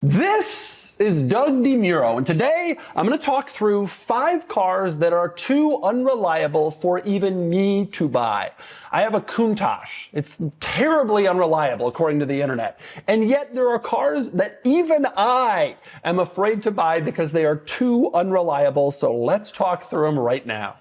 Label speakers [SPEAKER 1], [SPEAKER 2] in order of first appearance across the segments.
[SPEAKER 1] This is Doug DeMuro, and today I'm going to talk through 5 cars that are too unreliable for even me to buy. I have a Countach. It's terribly unreliable according to the internet. And yet there are cars that even I am afraid to buy because they are too unreliable. So let's talk through them right now.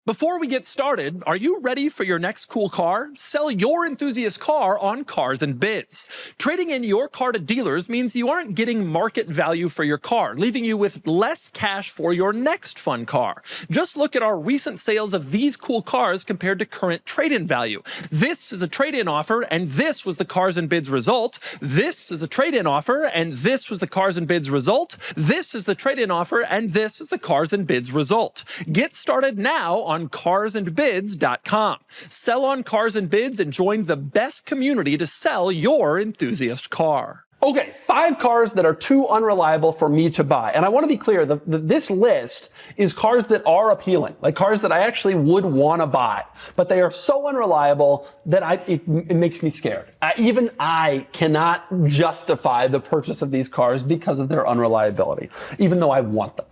[SPEAKER 1] Before we get started, are you ready for your next cool car? Sell your enthusiast car on Cars and Bids. Trading in your car to dealers means you aren't getting market value for your car, leaving you with less cash for your next fun car. Just look at our recent sales of these cool cars compared to current trade-in value. This is a trade-in offer, and this was the Cars and Bids result. This is a trade-in offer, and this was the Cars and Bids result. This is the trade-in offer, and this is the Cars and Bids result. Get started now on carsandbids.com. Sell on Cars and Bids and join the best community to sell your enthusiast car. Okay, 5 cars that are too unreliable for me to buy. And I want to be clear, this list is cars that are appealing, like cars that I actually would want to buy. But they are so unreliable that it makes me scared. Even I cannot justify the purchase of these cars because of their unreliability, even though I want them.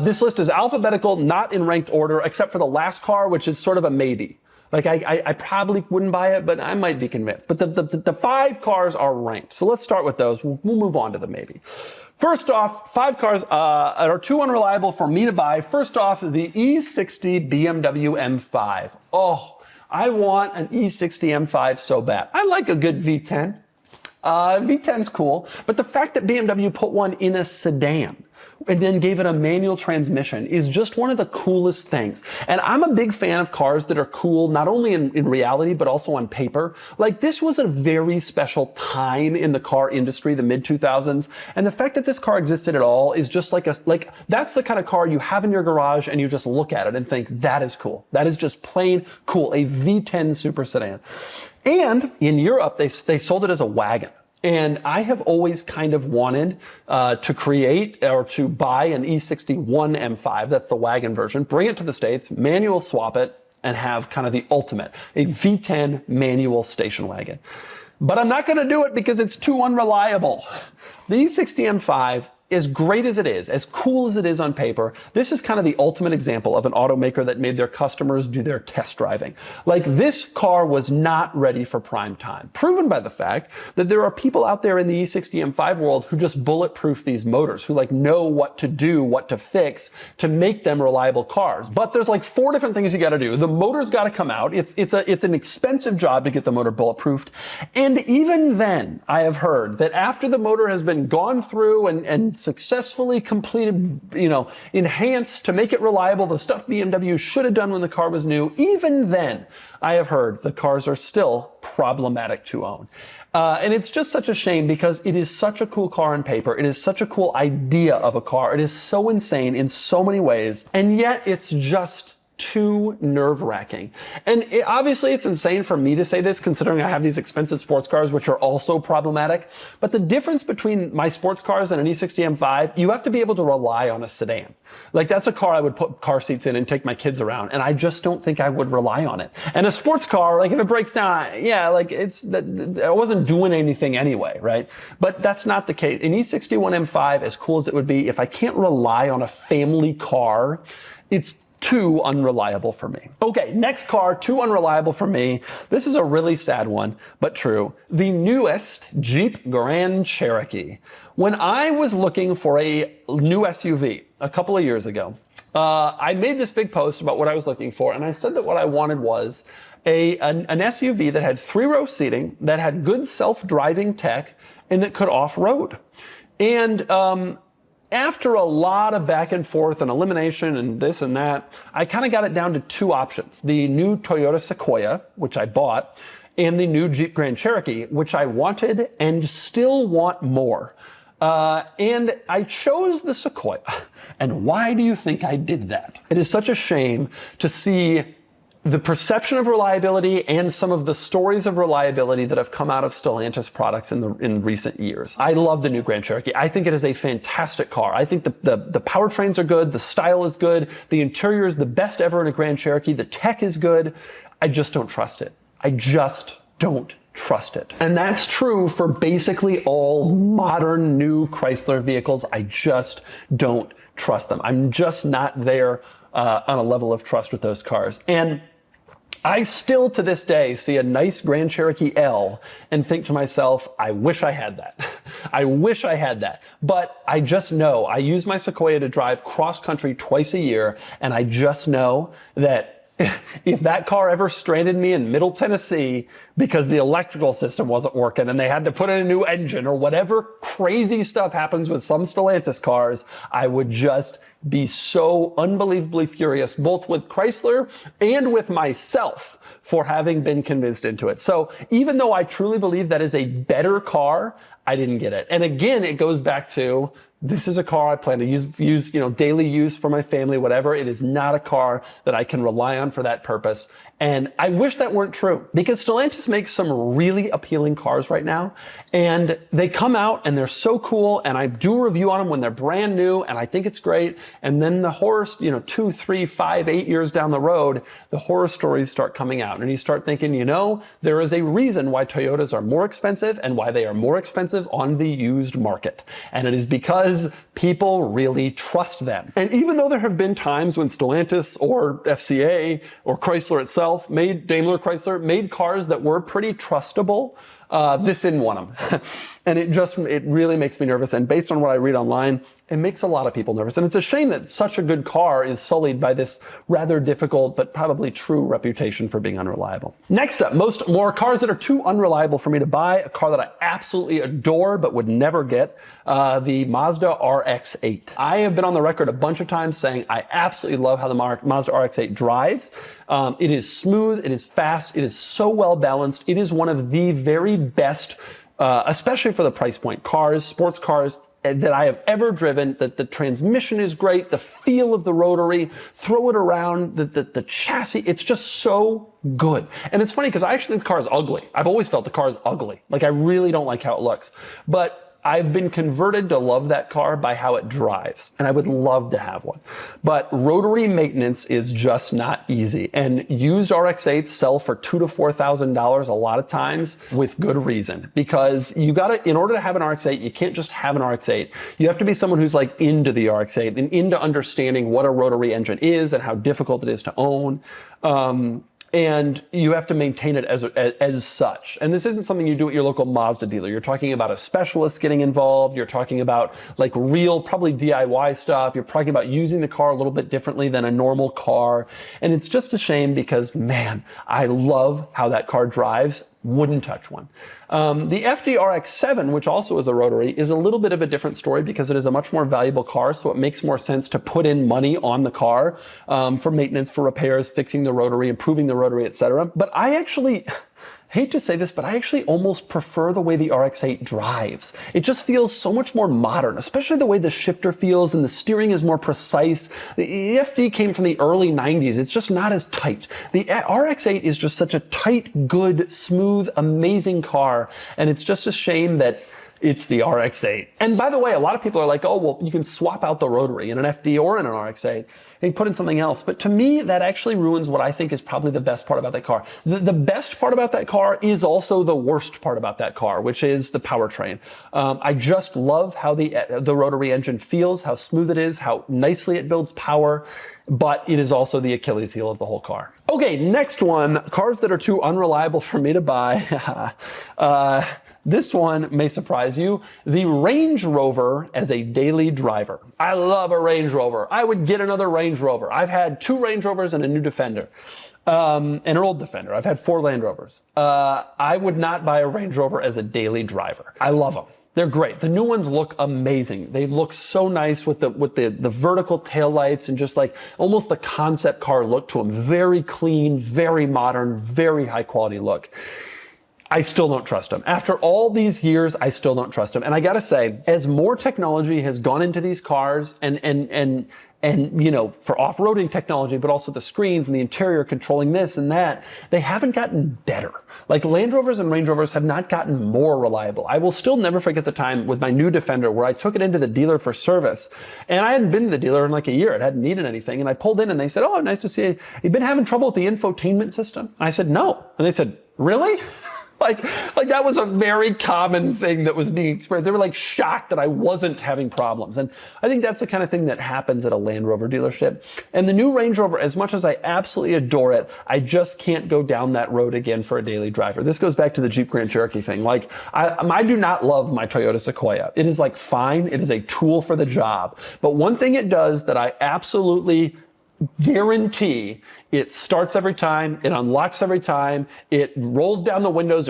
[SPEAKER 1] This list is alphabetical, not in ranked order, except for the last car, which is sort of a maybe. Like I probably wouldn't buy it, but I might be convinced. But the 5 cars are ranked. So let's start with those. We'll move on to the maybe. First off, 5 cars are too unreliable for me to buy. First off, the E60 BMW M5. Oh, I want an E60 M5 so bad. I like a good V10. V10's cool, but the fact that BMW put one in a sedan and then gave it a manual transmission is just one of the coolest things. And I'm a big fan of cars that are cool, not only in reality, but also on paper. Like, this was a very special time in the car industry, the mid-2000s. And the fact that this car existed at all is just like that's the kind of car you have in your garage and you just look at it and think, that is cool. That is just plain cool. A V10 super sedan. And in Europe, they sold it as a wagon. And I have always kind of wanted to create or to buy an E61 M5, that's the wagon version, bring it to the States, manual swap it, and have kind of the ultimate, a V10 manual station wagon. But I'm not going to do it because it's too unreliable. The E60 M5, as great as it is, as cool as it is on paper, this is kind of the ultimate example of an automaker that made their customers do their test driving. Like, this car was not ready for prime time, proven by the fact that there are people out there in the E60 M5 world who just bulletproof these motors, who know what to do, what to fix to make them reliable cars. But there's 4 different things you got to do. The motor's got to come out. It's an expensive job to get the motor bulletproofed. And even then, I have heard that after the motor has been gone through and successfully completed, enhanced to make it reliable, the stuff BMW should have done when the car was new, even then, I have heard the cars are still problematic to own. And it's just such a shame because it is such a cool car on paper. It is such a cool idea of a car. It is so insane in so many ways. And yet it's just too nerve-wracking. And obviously it's insane for me to say this, considering I have these expensive sports cars, which are also problematic. But the difference between my sports cars and an E60 M5, you have to be able to rely on a sedan. Like, that's a car I would put car seats in and take my kids around, and I just don't think I would rely on it. And a sports car, if it breaks down, yeah, I wasn't doing anything anyway, right? But that's not the case. An E61 M5, as cool as it would be, if I can't rely on a family car, it's too unreliable for me. Okay, next car, too unreliable for me. This is a really sad one, but true. The newest Jeep Grand Cherokee. When I was looking for a new SUV a couple of years ago, I made this big post about what I was looking for, and I said that what I wanted was an SUV that had 3-row seating, that had good self-driving tech, and that could off-road. And after a lot of back and forth and elimination and this and that, I kind of got it down to 2 options. The new Toyota Sequoia, which I bought, and the new Jeep Grand Cherokee, which I wanted and still want more. And I chose the Sequoia. And why do you think I did that? It is such a shame to see the perception of reliability and some of the stories of reliability that have come out of Stellantis products in recent years. I love the new Grand Cherokee. I think it is a fantastic car. I think the powertrains are good, the style is good, the interior is the best ever in a Grand Cherokee, the tech is good. I just don't trust it. I just don't
[SPEAKER 2] trust it. And that's true for basically all modern new Chrysler vehicles. I just don't trust them. I'm just not there on a level of trust with those cars. And I still to this day see a nice Grand Cherokee L and think to myself, I wish I had that. I wish I had that. But I just know, I use my Sequoia to drive cross country twice a year, and I just know that if that car ever stranded me in Middle Tennessee because the electrical system wasn't working and they had to put in a new engine or whatever crazy stuff happens with some Stellantis cars, I would just be so unbelievably furious, both with Chrysler and with myself for having been convinced into it. So even though I truly believe that is a better car, I didn't get it. And again, it goes back to, this is a car I plan to use, daily use for my family, whatever. It is not a car that I can rely on for that purpose. And I wish that weren't true, because Stellantis makes some really appealing cars right now, and they come out and they're so cool, and I do a review on them when they're brand new, and I think it's great. And then the horror, 2, 3, 5, 8 years down the road, the horror stories start coming out, and you start thinking, there is a reason why Toyotas are more expensive and why they are more expensive on the used market. And it is because people really trust them. And even though there have been times when Stellantis or FCA or Chrysler itself Daimler Chrysler made cars that were pretty trustable, this didn't want them. And it really makes me nervous. And based on what I read online, it makes a lot of people nervous. And it's a shame that such a good car is sullied by this rather difficult but probably true reputation for being unreliable. Next up, more cars that are too unreliable for me to buy. A car that I absolutely adore but would never get, the Mazda RX-8. I have been on the record a bunch of times saying I absolutely love how the Mazda RX-8 drives. It is smooth, it is fast, it is so well balanced. It is one of the very best, especially for the price point, sports cars that I have ever driven. That the transmission is great, the feel of the rotary, throw it around, the chassis, it's just so good. And it's funny because I actually think the car is ugly. I've always felt the car is ugly. Like, I really don't like how it looks. But I've been converted to love that car by how it drives, and I would love to have one. But rotary maintenance is just not easy, and used RX-8s sell for $2,000 to $4,000 a lot of times with good reason, because in order to have an RX-8, you can't just have an RX-8. You have to be someone who's like into the RX-8 and into understanding what a rotary engine is and how difficult it is to own. And you have to maintain it as such. And this isn't something you do at your local Mazda dealer. You're talking about a specialist getting involved. You're talking about like real, probably DIY stuff. You're talking about using the car a little bit differently than a normal car. And it's just a shame because, man, I love how that car drives. Wouldn't touch one. The FD RX-7, which also is a rotary, is a little bit of a different story because it is a much more valuable car, so it makes more sense to put in money on the car for maintenance, for repairs, fixing the rotary, improving the rotary, etc. But I actually hate to say this, but I actually almost prefer the way the RX-8 drives. It just feels so much more modern, especially the way the shifter feels and the steering is more precise. The FD came from the early 90s. It's just not as tight. The RX-8 is just such a tight, good, smooth, amazing car, and it's just a shame that it's the RX-8. And by the way, a lot of people are like, oh, well, you can swap out the rotary in an FD or in an RX-8 and put in something else. But to me, that actually ruins what I think is probably the best part about that car. The best part about that car is also the worst part about that car, which is the powertrain. I just love how the rotary engine feels, how smooth it is, how nicely it builds power, but it is also the Achilles heel of the whole car. Okay, next one, cars that are too unreliable for me to buy. This one may surprise you, the Range Rover as a daily driver. I love a Range Rover. I would get another Range Rover. I've had 2 Range Rovers and a new Defender, and an old Defender. I've had 4 Land Rovers. I would not buy a Range Rover as a daily driver. I love them. They're great. The new ones look amazing. They look so nice with the vertical taillights and just like almost the concept car look to them. Very clean, very modern, very high quality look. I still don't trust them. After all these years, I still don't trust them. And I gotta say, as more technology has gone into these cars and for off-roading technology, but also the screens and the interior controlling this and that, they haven't gotten better. Like Land Rovers and Range Rovers have not gotten more reliable. I will still never forget the time with my new Defender where I took it into the dealer for service, and I hadn't been to the dealer in like a year. It hadn't needed anything, and I pulled in and they said, "Oh, nice to see you. You've been having trouble with the infotainment system?" I said, "No." And they said, "Really?" Like that was a very common thing that was being experienced. They were like shocked that I wasn't having problems. And I think that's the kind of thing that happens at a Land Rover dealership. And the new Range Rover, as much as I absolutely adore it, I just can't go down that road again for a daily driver. This goes back to the Jeep Grand Cherokee thing. Like I do not love my Toyota Sequoia. It is like fine. It is a tool for the job. But one thing it does that I absolutely guarantee, it starts every time, it unlocks every time, it rolls down the windows,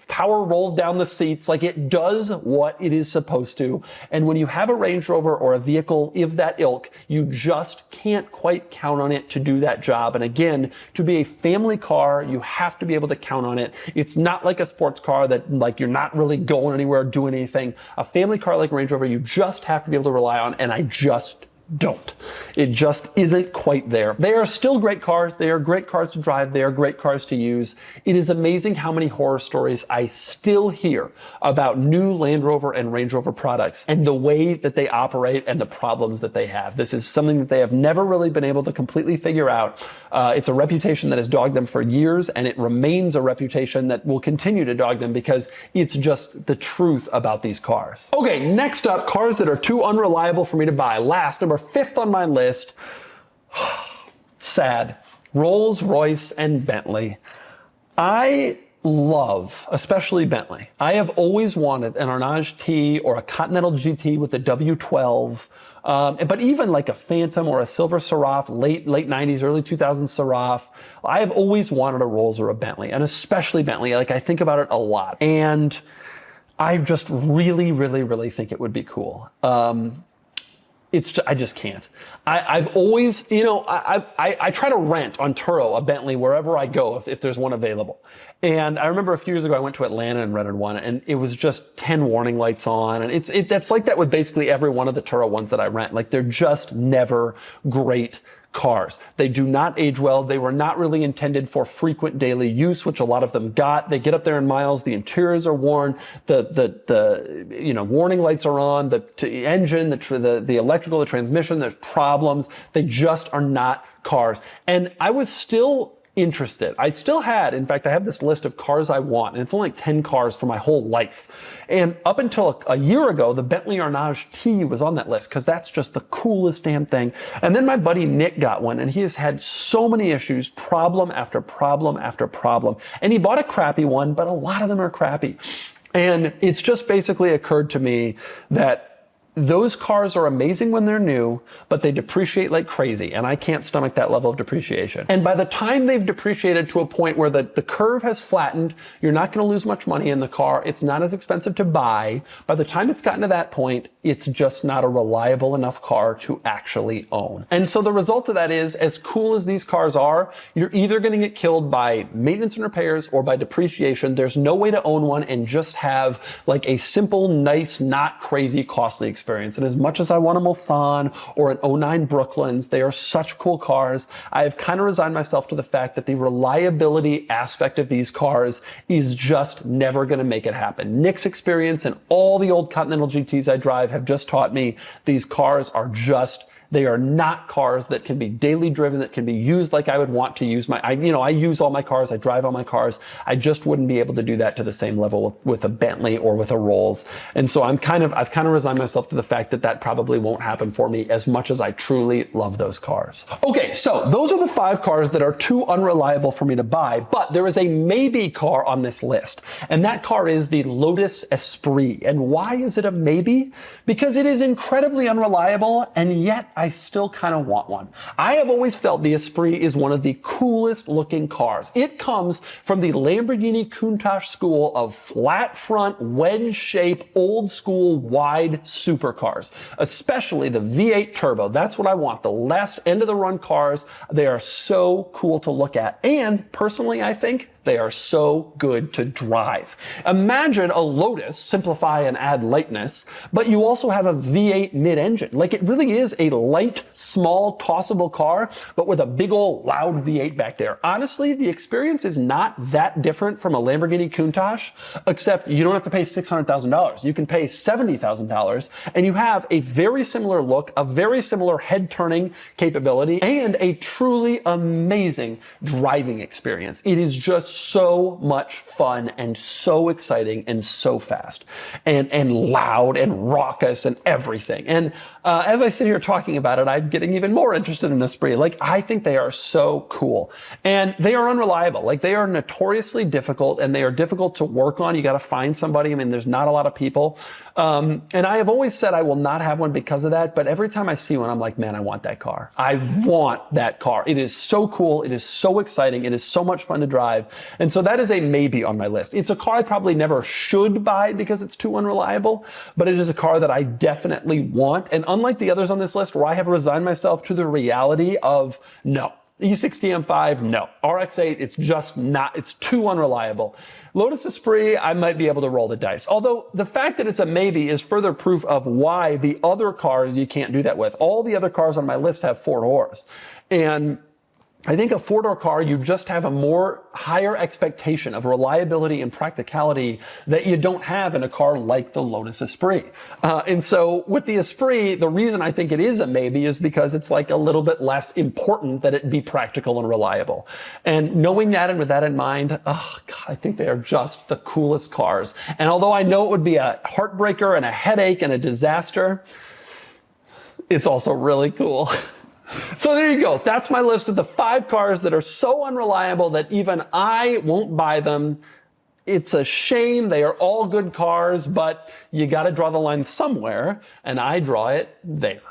[SPEAKER 2] power rolls down the seats, like it does what it is supposed to. And when you have a Range Rover or a vehicle of that ilk, you just can't quite count on it to do that job. And again, to be a family car, you have to be able to count on it. It's not like a sports car that like you're not really going anywhere, doing anything. A family car like Range Rover, you just have to be able to rely on, and I just don't. It just isn't quite there. They are still great cars. They are great cars to drive. They are great cars to use. It is amazing how many horror stories I still hear about new Land Rover and Range Rover products and the way that they operate and the problems that they have. This is something that they have never really been able to completely figure out. It's a reputation that has dogged them for years, and it remains a reputation that will continue to dog them because it's just the truth about these cars. Okay, next up, cars that are too unreliable for me to buy. Last, number 5th on my list, sad, Rolls-Royce and Bentley. I love, especially Bentley. I have always wanted an Arnage T or a Continental GT with the W12, but even like a Phantom or a Silver Seraph, late 90s, early 2000s Seraph. I have always wanted a Rolls or a Bentley, and especially Bentley. Like I think about it a lot, and I just really think it would be cool. I just can't. I've always, I try to rent on Turo a Bentley wherever I go if there's one available. And I remember a few years ago I went to Atlanta and rented one, and it was just 10 warning lights on. And that's like that with basically every one of the Turo ones that I rent. Like they're just never great cars. They do not age well. They were not really intended for frequent daily use, which a lot of them got. They get up there in miles. The interiors are worn. The warning lights are on. The engine, the electrical, the transmission. There's problems. They just are not cars. And I was still interested. I still had, in fact, I have this list of cars I want, and it's only like 10 cars for my whole life. And up until a year ago, the Bentley Arnage T was on that list because that's just the coolest damn thing. And then my buddy Nick got one, and he has had so many issues, problem after problem after problem. And he bought a crappy one, but a lot of them are crappy. And it's just basically occurred to me that those cars are amazing when they're new, but they depreciate like crazy, and I can't stomach that level of depreciation. And by the time they've depreciated to a point where the curve has flattened, you're not going to lose much money in the car, it's not as expensive to buy. By the time it's gotten to that point, it's just not a reliable enough car to actually own. And so the result of that is, as cool as these cars are, you're either going to get killed by maintenance and repairs or by depreciation. There's no way to own one and just have like a simple, nice, not crazy, costly experience. And as much as I want a Mulsanne or an 09 Brooklyns, they are such cool cars. I have kind of resigned myself to the fact that the reliability aspect of these cars is just never going to make it happen. Nick's experience and all the old Continental GTs I drive have just taught me these cars are just, they are not cars that can be daily driven, that can be used like I would want to use I use all my cars, I drive all my cars. I just wouldn't be able to do that to the same level with a Bentley or with a Rolls. And so I've kind of resigned myself to the fact that that probably won't happen for me as much as I truly love those cars. Okay, so those are the 5 cars that are too unreliable for me to buy, but there is a maybe car on this list. And that car is the Lotus Esprit. And why is it a maybe? Because it is incredibly unreliable, and yet I still kind of want one. I have always felt the Esprit is one of the coolest looking cars. It comes from the Lamborghini Countach school of flat front, wedge shape, old school, wide supercars, especially the V8 turbo. That's what I want. The last end of the run cars. They are so cool to look at. And personally, I think they are so good to drive. Imagine a Lotus, simplify and add lightness, but you also have a V8 mid-engine. Like it really is a light, small, tossable car, but with a big old loud V8 back there. Honestly, the experience is not that different from a Lamborghini Countach, except you don't have to pay $600,000. You can pay $70,000, and you have a very similar look, a very similar head-turning capability, and a truly amazing driving experience. It is just so much fun and so exciting and so fast and loud and raucous and everything. And as I sit here talking about it, I'm getting even more interested in Esprit. Like, I think they are so cool, and they are unreliable. Like, they are notoriously difficult, and they are difficult to work on. You got to find somebody. I mean, there's not a lot of people. And I have always said I will not have one because of that. But every time I see one, I'm like, man, I want that car. I want that car. It is so cool. It is so exciting. It is so much fun to drive. And so that is a maybe on my list. It's a car I probably never should buy because it's too unreliable, but it is a car that I definitely want. And unlike the others on this list where I have resigned myself to the reality of no. E60 M5, no. RX-8, it's just not, it's too unreliable. Lotus Esprit, I might be able to roll the dice. Although the fact that it's a maybe is further proof of why the other cars you can't do that with. All the other cars on my list have 4 doors. And I think a 4-door car, you just have a more higher expectation of reliability and practicality that you don't have in a car like the Lotus Esprit. And so with the Esprit, the reason I think it is a maybe is because it's like a little bit less important that it be practical and reliable. And knowing that and with that in mind, oh God, I think they are just the coolest cars. And although I know it would be a heartbreaker and a headache and a disaster, it's also really cool. So there you go. That's my list of the 5 cars that are so unreliable that even I won't buy them. It's a shame. They are all good cars, but you got to draw the line somewhere, and I draw it there.